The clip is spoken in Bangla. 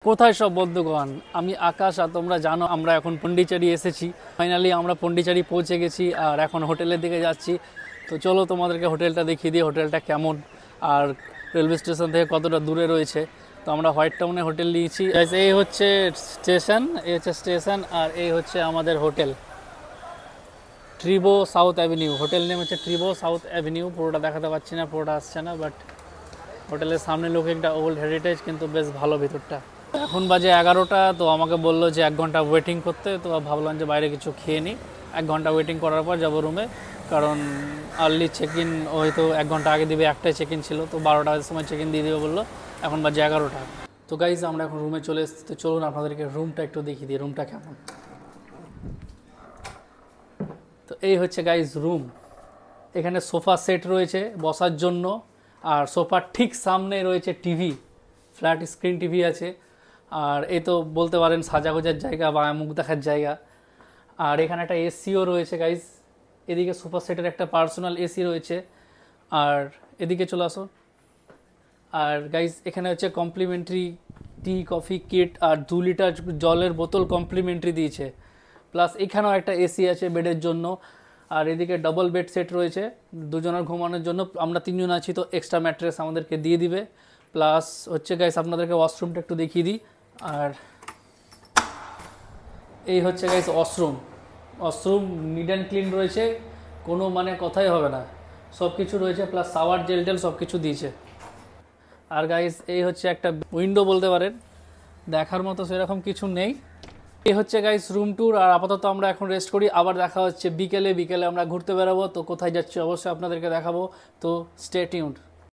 কোথায় সব বন্ধুগণ, আমি আকাশ আর তোমরা জানো আমরা এখন পন্ডিচেরি এসেছি। ফাইনালি আমরা পন্ডিচেরি পৌঁছে গেছি আর এখন হোটেলের দিকে যাচ্ছি। তো চলো তোমাদেরকে হোটেলটা দেখিয়ে দিই, হোটেলটা কেমন আর রেলওয়ে স্টেশন থেকে কতটা দূরে রয়েছে। তো আমরা হোয়াইট টাউনে হোটেল নিয়েছি। এই হচ্ছে স্টেশন আর এই হচ্ছে আমাদের hotel Treebo South Avenue. Hotel name হচ্ছে ট্রিবো সাউথ অ্যাভিনিউ। পুরোটা দেখাতে পারছি না, পুরোটা আসছে না, বাট হোটেলের সামনে লুকিংটা ওল্ড হেরিটেজ, কিন্তু বেশ ভালো ভিতরটা। এখন বাজে 11টা। তো আমাকে বললো যে 1 ঘন্টা ওয়েটিং করতে। তো ভাবলাম যে বাইরে কিছু খেয়ে নিই। 1 ঘন্টা ওয়েটিং করার পর যাবো রুমে, কারণ আর্লি চেক ইন হয়তো 1 ঘন্টা আগে দিবে। একটাই চেক ইন ছিল, তো 12টার সময় চেক ইন দিয়ে দেবে বললো। এখন বাজে 11টা। তো গাইজ আমরা এখন রুমে চলে এসেছি। তো চলুন আপনাদেরকে রুমটা একটু দেখিয়ে দিই, রুমটা কেমন। তো এই হচ্ছে গাইজ রুম। এখানে সোফা সেট রয়েছে বসার জন্য, আর সোফার ঠিক সামনে রয়েছে টিভি, ফ্ল্যাট স্ক্রিন টিভি আছে। আর এই তো বলতে পারেন সাজাগোজার জায়গা বা মুখ দেখার জায়গা। আর এখানে একটা এসিও রয়েছে গাইজ। এদিকে সোফা সেটের একটা পার্সোনাল এসি রয়েছে। আর এদিকে চলে আসো। আর গাইজ এখানে হচ্ছে কমপ্লিমেন্টারি টি কফি কিট আর 2 লিটার জলের বোতল কমপ্লিমেন্টারি দিয়েছে। প্লাস এখানেও একটা এসি আছে বেডের জন্য। আর এদিকে ডবল বেড সেট রয়েছে দুজনের ঘুমানোর জন্য। আমরা 3 জন আছি, তো এক্সট্রা ম্যাট্রেস আমাদেরকে দিয়ে দিবে। প্লাস হচ্ছে গাইস আপনাদেরকে ওয়াশরুমটা একটু দেখিয়ে দিই। আর এই হচ্ছে guys washroom neat and clean রয়েছে, কোনো কথাই হবে না, সব কিছু রয়েছে। প্লাস শাওয়ার জেল টেল সব কিছু দিয়েছে। আর গাইস এই হচ্ছে একটা উইন্ডো, বলতে পারেন দেখার মতো সেরকম কিছু নেই। এই হচ্ছে গাইস রুম ট্যুর। আর আপাতত আমরা এখন রেস্ট করি, আবার দেখা হচ্ছে বিকেলে আমরা ঘুরতে বেরোবো। তো কোথায় যাচ্ছি অবশ্যই আপনাদেরকে দেখাবো, তো স্টে টিউনড।